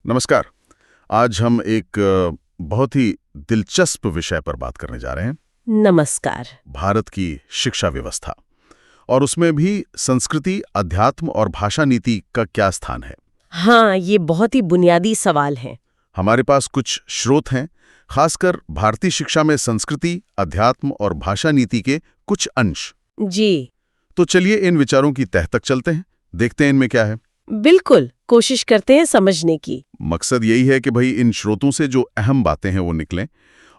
नमस्कार। आज हम एक बहुत ही दिलचस्प विषय पर बात करने जा रहे हैं। नमस्कार। भारत की शिक्षा व्यवस्था और उसमें भी संस्कृति, अध्यात्म और भाषा नीति का क्या स्थान है। हाँ, ये बहुत ही बुनियादी सवाल है। हमारे पास कुछ स्रोत हैं, खासकर भारतीय शिक्षा में संस्कृति, अध्यात्म और भाषा नीति के कुछ अंश। जी, तो चलिए इन विचारों की तह तक चलते हैं, देखते हैं इनमें क्या है। बिल्कुल, कोशिश करते हैं समझने की। मकसद यही है कि भाई इन स्रोतों से जो अहम बातें हैं वो निकलें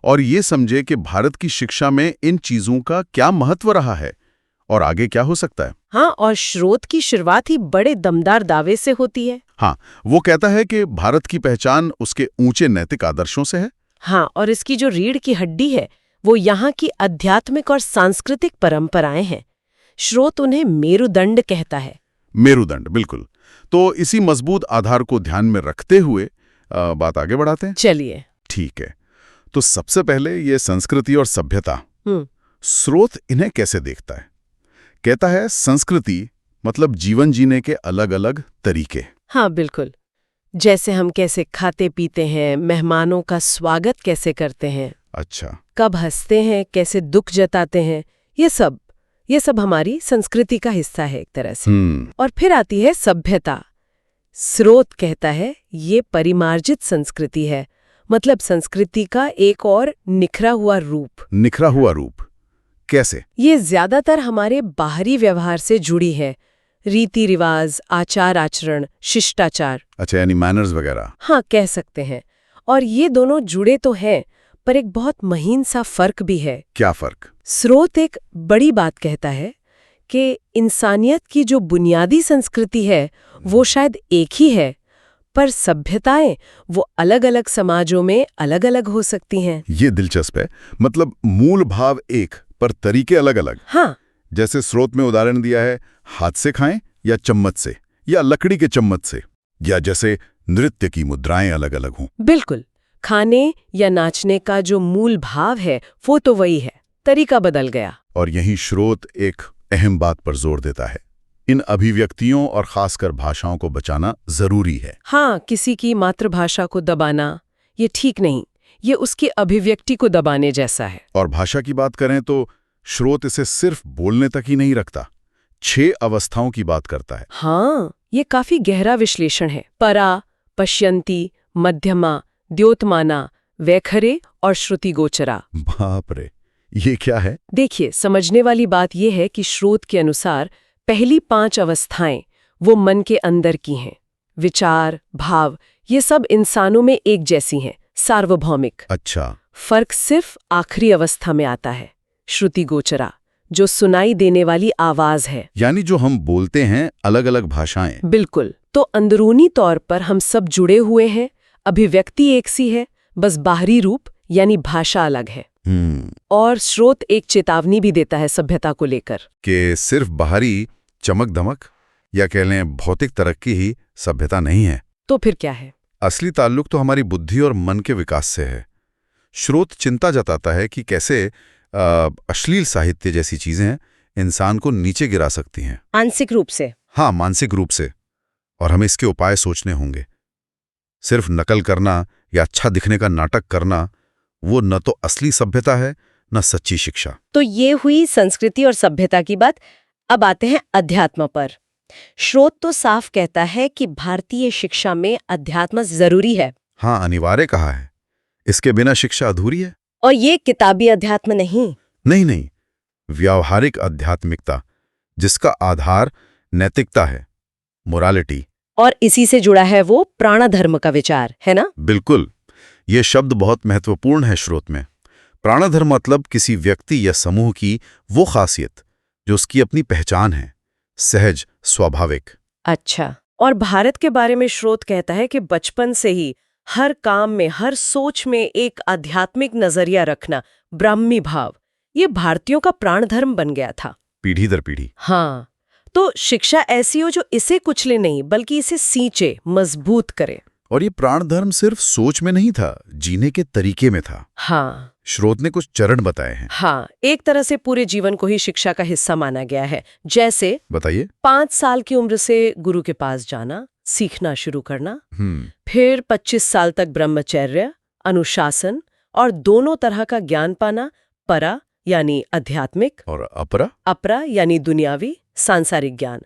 और ये समझे कि भारत की शिक्षा में इन चीजों का क्या महत्व रहा है और आगे क्या हो सकता है। हाँ, और स्रोत की शुरुआत ही बड़े दमदार दावे से होती है। हाँ, वो कहता है कि भारत की पहचान उसके ऊंचे नैतिक आदर्शों से है। हाँ, और इसकी जो रीढ़ की हड्डी है वो यहाँ की आध्यात्मिक और सांस्कृतिक परंपराएं हैं। स्रोत उन्हें मेरुदंड कहता है। मेरुदंड, बिल्कुल। तो इसी मजबूत आधार को ध्यान में रखते हुए बात आगे बढ़ाते हैं। चलिए। ठीक है, तो सबसे पहले ये संस्कृति और सभ्यता, स्रोत इन्हें कैसे देखता है। कहता है संस्कृति मतलब जीवन जीने के अलग अलग तरीके। हाँ, बिल्कुल। जैसे हम कैसे खाते पीते हैं, मेहमानों का स्वागत कैसे करते हैं, अच्छा। कब हंसते हैं, कैसे दुख जताते हैं, ये सब हमारी संस्कृति का हिस्सा है एक तरह से। और फिर आती है सभ्यता। स्रोत कहता है ये परिमार्जित संस्कृति है, मतलब संस्कृति का एक और निखरा हुआ रूप। निखरा हुआ रूप कैसे? ये ज्यादातर हमारे बाहरी व्यवहार से जुड़ी है, रीति रिवाज, आचार आचरण, शिष्टाचार। अच्छा, यानी मैनर्स वगैरह। हाँ, कह सकते हैं। और ये दोनों जुड़े तो हैं, पर एक बहुत महीन सा फर्क भी है। क्या फर्क? स्रोत एक बड़ी बात कहता है कि इंसानियत की जो बुनियादी संस्कृति है वो शायद एक ही है, पर सभ्यताएं वो अलग-अलग समाजों में अलग-अलग हो सकती हैं। ये दिलचस्प है, मतलब मूल भाव एक पर तरीके अलग-अलग। हाँ, जैसे स्रोत में उदाहरण दिया है, हाथ से खाएं या चम्मच से, या लकड़ी के चम्मच से, या जैसे नृत्य की मुद्राएं अलग-अलग हों। बिल्कुल। खाने या नाचने का जो मूल भाव है वो तो वही है, तरीका बदल गया। और यही स्रोत एक अहम बात पर जोर देता है, इन अभिव्यक्तियों और खासकर भाषाओं को बचाना जरूरी है। हाँ, किसी की मातृभाषा को दबाना ये ठीक नहीं, ये उसकी अभिव्यक्ति को दबाने जैसा है। और भाषा की बात करें तो स्रोत इसे सिर्फ बोलने तक ही नहीं रखता, 6 अवस्थाओं की बात करता है। हाँ, ये काफी गहरा विश्लेषण है। परा, पश्यन्ति, मध्यमा, द्योतमाना, वैखरे और श्रुतिगोचरा। बाप रे, ये क्या है? देखिए, समझने वाली बात यह है कि स्रोत के अनुसार पहली 5 अवस्थाएं वो मन के अंदर की हैं। विचार, भाव, ये सब इंसानों में एक जैसी हैं, सार्वभौमिक। अच्छा। फर्क सिर्फ आखिरी अवस्था में आता है, श्रुतिगोचरा, जो सुनाई देने वाली आवाज है। यानी जो हम बोलते हैं, अलग अलग भाषाएं। बिल्कुल। तो अंदरूनी तौर पर हम सब जुड़े हुए हैं, अभिव्यक्ति एक सी है, बस बाहरी रूप यानी भाषा अलग है। और स्रोत एक चेतावनी भी देता है सभ्यता को लेकर कि सिर्फ बाहरी चमक धमक या कह लें भौतिक तरक्की ही सभ्यता नहीं है। तो फिर क्या है? असली ताल्लुक तो हमारी बुद्धि और मन के विकास से है। स्रोत चिंता जताता है कि कैसे अश्लील साहित्य जैसी चीजें इंसान को नीचे गिरा सकती हैं, आंशिक रूप से। हाँ, मानसिक रूप से। और हमें इसके उपाय सोचने होंगे। सिर्फ नकल करना या अच्छा दिखने का नाटक करना, वो न तो असली सभ्यता है न सच्ची शिक्षा। तो ये हुई संस्कृति और सभ्यता की बात। अब आते हैं अध्यात्म पर। स्रोत तो साफ कहता है कि भारतीय शिक्षा में अध्यात्म जरूरी है। हाँ, अनिवार्य कहा है। इसके बिना शिक्षा अधूरी है। और ये किताबी अध्यात्म नहीं। नहीं, व्यावहारिक आध्यात्मिकता, जिसका आधार नैतिकता है, मोरालिटी। और इसी से जुड़ा है वो प्राणधर्म का विचार, है ना? बिल्कुल। ये शब्द बहुत महत्वपूर्ण है स्रोत में। प्राणधर्म मतलब किसी व्यक्ति या समूह की वो खासियत जो उसकी अपनी पहचान है, सहज, स्वाभाविक। अच्छा। और भारत के बारे में स्रोत कहता है कि बचपन से ही हर काम में, हर सोच में एक आध्यात्मिक नजरिया रखना, ब्राह्मी भाव, ये भारतीयों का प्राणधर्म बन गया था, पीढ़ी दर पीढ़ी। हाँ। तो शिक्षा ऐसी हो जो इसे कुचले नहीं, बल्कि इसे सींचे, मजबूत करे। और ये प्राणधर्म सिर्फ सोच में नहीं था, जीने के तरीके में था। हाँ। स्रोत ने कुछ चरण बताए हैं। हाँ, एक तरह से पूरे जीवन को ही शिक्षा का हिस्सा माना गया है। जैसे बताइए। 5 साल की उम्र से गुरु के पास जाना, सीखना शुरू करना। फिर 25 साल तक ब्रह्मचर्य, अनुशासन और दोनों तरह का ज्ञान पाना, परा यानी आध्यात्मिक और अपरा? अपरा यानी दुनियावी सांसारिक ज्ञान।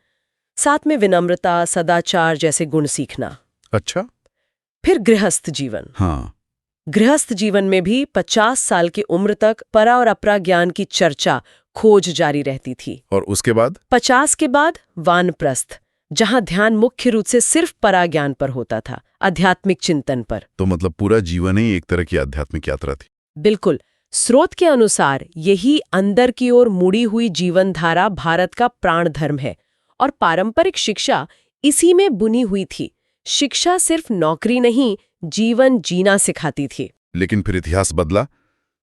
साथ में विनम्रता, सदाचार जैसे गुण सीखना। अच्छा। फिर गृहस्थ जीवन। हाँ। गृहस्थ जीवन में भी 50 साल की उम्र तक परा और अपरा ज्ञान की चर्चा, खोज जारी रहती थी। और उसके बाद? 50 के बाद वानप्रस्थ, जहां ध्यान मुख्य रूप से सिर्फ परा ज्ञान पर होता था, आध्यात्मिक चिंतन पर। तो मतलब पूरा जीवन ही एक तरह की आध्यात्मिक यात्रा थी। बिल्कुल। स्रोत के अनुसार यही अंदर की ओर मुड़ी हुई जीवन धारा भारत का प्राण धर्म है और पारंपरिक शिक्षा इसी में बुनी हुई थी। शिक्षा सिर्फ नौकरी नहीं, जीवन जीना सिखाती थी। लेकिन फिर इतिहास बदला।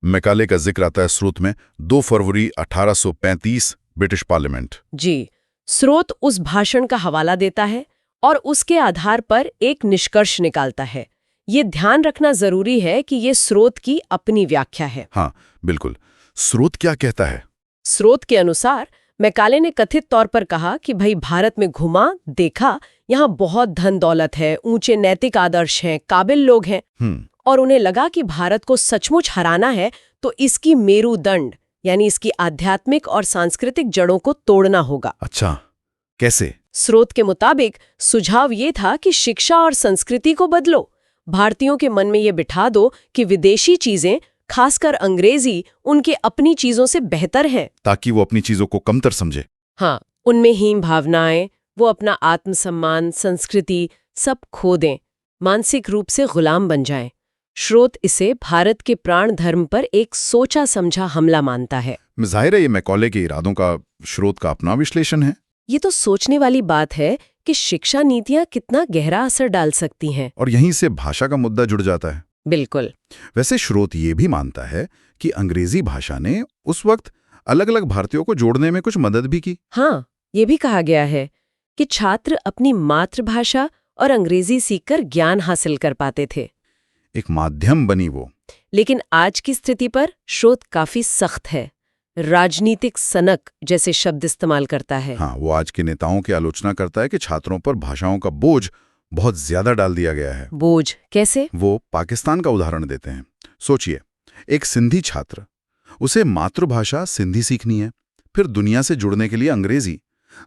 मैकाले का जिक्र आता है स्रोत में 2 फरवरी 1835 ब्रिटिश पार्लियामेंट। जी। स्रोत उस भाषण का हवाला देता है और उसके आधार पर एक निष्कर्ष निकालता है। ये ध्यान रखना जरूरी है कि ये स्रोत की अपनी व्याख्या है। हाँ, बिल्कुल। स्रोत क्या कहता है? स्रोत के अनुसार मैकाले ने कथित तौर पर कहा कि भाई भारत में घुमा, देखा, यहाँ बहुत धन दौलत है, ऊंचे नैतिक आदर्श हैं, काबिल लोग हैं, और उन्हें लगा कि भारत को सचमुच हराना है तो इसकी मेरुदंड यानी इसकी आध्यात्मिक और सांस्कृतिक जड़ों को तोड़ना होगा। अच्छा, कैसे? स्रोत के मुताबिक सुझाव ये था कि शिक्षा और संस्कृति को बदलो। भारतीयों के मन में ये बिठा दो कि विदेशी चीजें, खासकर अंग्रेजी, उनके अपनी चीजों से बेहतर हैं, ताकि वो अपनी चीजों को कमतर समझे। हाँ, उनमें हीन भावनाएं, वो अपना आत्मसम्मान, संस्कृति सब खो दें, मानसिक रूप से गुलाम बन जाएं। स्रोत इसे भारत के प्राण धर्म पर एक सोचा समझा हमला मानता है। जाहिर है ये मैकॉले के इरादों का स्रोत का अपना विश्लेषण है। ये तो सोचने वाली बात है कि शिक्षा नीतियां कितना गहरा असर डाल सकती हैं। और यहीं से भाषा का मुद्दा जुड़ जाता है। बिल्कुल। वैसे स्रोत ये भी मानता है कि अंग्रेजी भाषा ने उस वक्त अलग अलग भारतीयों को जोड़ने में कुछ मदद भी की। हाँ, ये भी कहा गया है कि छात्र अपनी मातृभाषा और अंग्रेजी सीखकर ज्ञान हासिल कर पाते थे। एक माध्यम बनी वो। लेकिन आज की स्थिति पर स्रोत काफी सख्त है। राजनीतिक सनक जैसे शब्द इस्तेमाल करता है। हाँ, वो आज के नेताओं की आलोचना करता है कि छात्रों पर भाषाओं का बोझ बहुत ज्यादा डाल दिया गया है। बोझ कैसे? वो पाकिस्तान का उदाहरण देते हैं। सोचिए, एक सिंधी छात्र, उसे मातृभाषा सिंधी सीखनी है, फिर दुनिया से जुड़ने के लिए अंग्रेजी,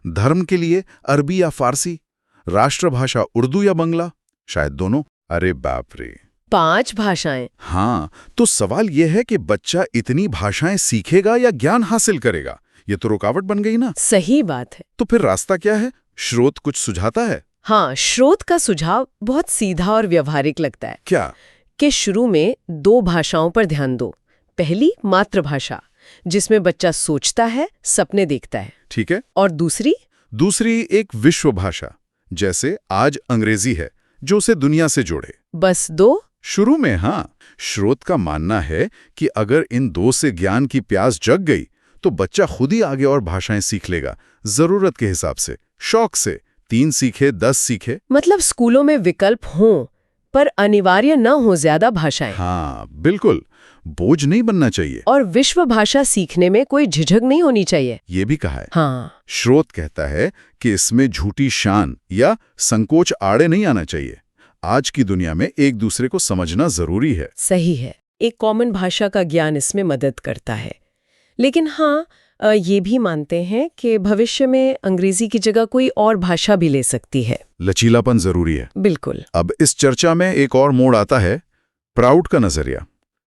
धर्म के लिए अरबी या फारसी, राष्ट्रभाषा उर्दू या बंगला, शायद दोनों। अरे बाप रे, 5 भाषाएं। हाँ, तो सवाल यह है कि बच्चा इतनी भाषाएं सीखेगा या ज्ञान हासिल करेगा? ये तो रुकावट बन गई ना। सही बात है। तो फिर रास्ता क्या है? स्रोत कुछ सुझाता है? हाँ, स्रोत का सुझाव बहुत सीधा और व्यवहारिक लगता है। क्या? कि शुरू में 2 भाषाओं पर ध्यान दो। पहली मातृभाषा, जिसमें बच्चा सोचता है, सपने देखता है। ठीक है। और दूसरी एक विश्व भाषा, जैसे आज अंग्रेजी है, जो उसे दुनिया से जोड़े। बस 2? शुरू में हाँ। स्रोत का मानना है कि अगर इन 2 से ज्ञान की प्यास जग गई तो बच्चा खुद ही आगे और भाषाएं सीख लेगा, जरूरत के हिसाब से, शौक से। 3 सीखे, 10 सीखे। मतलब स्कूलों में विकल्प हों, पर अनिवार्य न हो ज्यादा भाषाएं। हाँ, बिल्कुल। बोझ नहीं बनना चाहिए। और विश्व भाषा सीखने में कोई झिझक नहीं होनी चाहिए, ये भी कहा है। हाँ। स्रोत कहता है कि इसमें झूठी शान या संकोच आड़े नहीं आना चाहिए। आज की दुनिया में एक दूसरे को समझना जरूरी है। सही है, एक कॉमन भाषा का ज्ञान इसमें मदद करता है। लेकिन हाँ, ये भी मानते हैं कि भविष्य में अंग्रेजी की जगह कोई और भाषा भी ले सकती है। लचीलापन जरूरी है। बिल्कुल। अब इस चर्चा में एक और मोड़ आता है, प्राउड का नजरिया,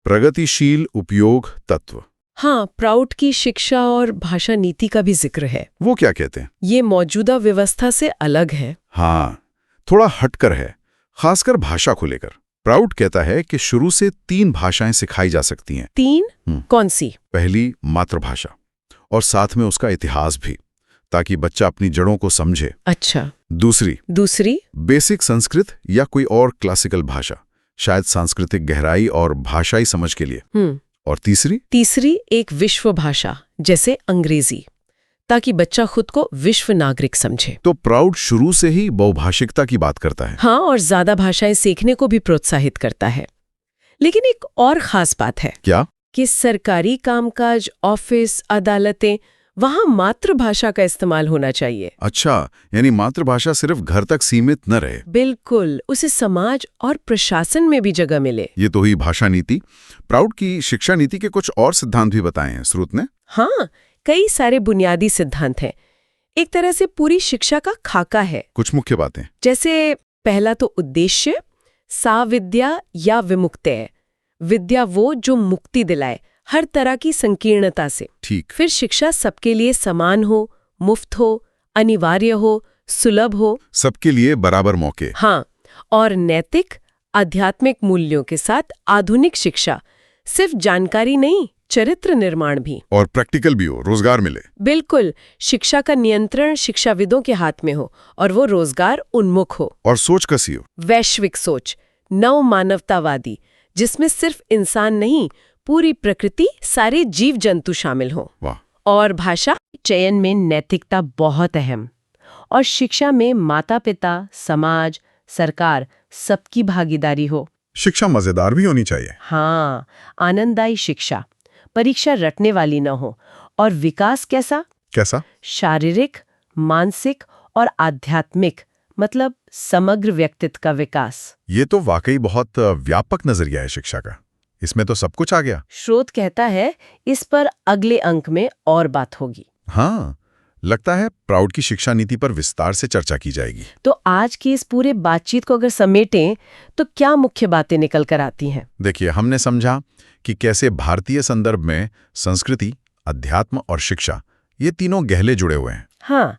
प्रगतिशील उपयोग तत्व। हाँ, प्राउड की शिक्षा और भाषा नीति का भी जिक्र है। वो क्या कहते हैं? ये मौजूदा व्यवस्था से अलग है। हाँ, थोड़ा हटकर है, खासकर भाषा को लेकर। प्राउड कहता है कि शुरू से 3 भाषाएं सिखाई जा सकती हैं। 3? कौन सी? पहली मातृभाषा, और साथ में उसका इतिहास भी, ताकि बच्चा अपनी जड़ों को समझे। अच्छा। दूसरी बेसिक संस्कृत या कोई और क्लासिकल भाषा, शायद सांस्कृतिक गहराई और भाषाई समझ के लिए। और तीसरी एक विश्व भाषा, जैसे अंग्रेजी, ताकि बच्चा खुद को विश्व नागरिक समझे। तो प्राउड शुरू से ही बहुभाषिकता की बात करता है। हाँ, और ज्यादा भाषाएं सीखने को भी प्रोत्साहित करता है। लेकिन एक और खास बात है। क्या? कि सरकारी कामकाज, ऑफिस, अदालतें, वहां मातृभाषा का इस्तेमाल होना चाहिए। अच्छा, यानी मातृभाषा सिर्फ घर तक सीमित न रहे। बिल्कुल, उसे समाज और प्रशासन में भी जगह मिले। ये तो हुई भाषा नीति। प्राउड की शिक्षा नीति के कुछ और सिद्धांत भी बताए हैं स्रोत ने। हाँ, कई सारे बुनियादी सिद्धांत हैं। एक तरह से पूरी शिक्षा का खाका है। कुछ मुख्य बातें। जैसे पहला तो उद्देश्य, साविद्या या विमुक्तय। विद्या वो जो मुक्ति दिलाए हर तरह की संकीर्णता से। ठीक। फिर शिक्षा सबके लिए समान हो, मुफ्त हो, अनिवार्य हो, सुलभ हो। सबके लिए बराबर मौके। हाँ, और नैतिक आध्यात्मिक मूल्यों के साथ आधुनिक शिक्षा, सिर्फ जानकारी नहीं, चरित्र निर्माण भी। और प्रैक्टिकल भी हो, रोजगार मिले। बिल्कुल, शिक्षा का नियंत्रण शिक्षाविदों के हाथ में हो और वो रोजगार उन्मुख हो। और सोच कसी हो। वैश्विक सोच, नव मानवतावादी, जिसमें सिर्फ इंसान नहीं, पूरी प्रकृति, सारे जीव जंतु शामिल हो। वाह। और भाषा चयन में नैतिकता बहुत अहम। और शिक्षा में माता पिता, समाज, सरकार सबकी भागीदारी हो। शिक्षा मजेदार भी होनी चाहिए। हाँ, आनंददायी शिक्षा, परीक्षा रटने वाली न हो। और विकास कैसा? कैसा? शारीरिक, मानसिक और आध्यात्मिक, मतलब समग्र व्यक्तित्व का विकास। ये तो वाकई बहुत व्यापक नजरिया है शिक्षा का। इसमें तो सब कुछ आ गया। स्रोत कहता है इस पर अगले अंक में और बात होगी। हाँ, लगता है प्राउड की शिक्षा नीति पर विस्तार से चर्चा की जाएगी। तो आज की इस पूरे बातचीत को अगर समेटें तो क्या मुख्य बातें निकल कर आती हैं? देखिए, हमने समझा कि कैसे भारतीय संदर्भ में संस्कृति, अध्यात्म और शिक्षा, ये तीनों गहरे जुड़े हुए हैं। हाँ,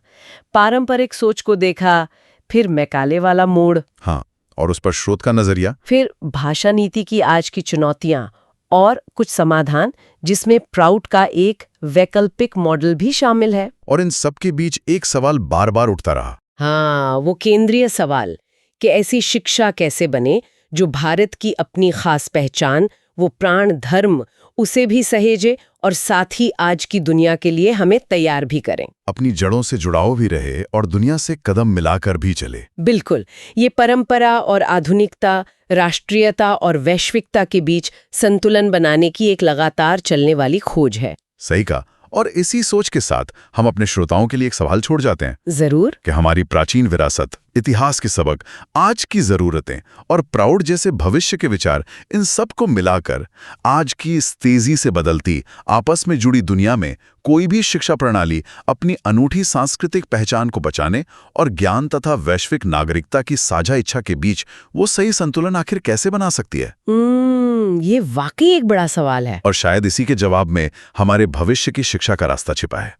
पारंपरिक सोच को देखा, फिर मैकाले वाला मोड़, हाँ, और उस पर स्रोत का नजरिया, फिर भाषा नीति की आज की चुनौतियां और कुछ समाधान, जिसमें प्राउड का एक वैकल्पिक मॉडल भी शामिल है। और इन सब के बीच एक सवाल बार बार उठता रहा। हाँ, वो केंद्रीय सवाल कि ऐसी शिक्षा कैसे बने जो भारत की अपनी खास पहचान, वो प्राण धर्म, उसे भी सहेजे और साथ ही आज की दुनिया के लिए हमें तैयार भी करें। अपनी जड़ों से जुड़ाव भी रहे और दुनिया से कदम मिलाकर भी चले। बिल्कुल, ये परंपरा और आधुनिकता, राष्ट्रीयता और वैश्विकता के बीच संतुलन बनाने की एक लगातार चलने वाली खोज है। सही कहा। और इसी सोच के साथ हम अपने श्रोताओं के लिए एक सवाल छोड़ जाते हैं। जरूर। कि हमारी प्राचीन विरासत, इतिहास के सबक, आज की जरूरतें और प्राउड जैसे भविष्य के विचार, इन सब को मिलाकर आज की इस तेजी से बदलती, आपस में जुड़ी दुनिया में कोई भी शिक्षा प्रणाली अपनी अनूठी सांस्कृतिक पहचान को बचाने और ज्ञान तथा वैश्विक नागरिकता की साझा इच्छा के बीच वो सही संतुलन आखिर कैसे बना सकती है? ये वाकई एक बड़ा सवाल है। और शायद इसी के जवाब में हमारे भविष्य की शिक्षा का रास्ता छिपा है।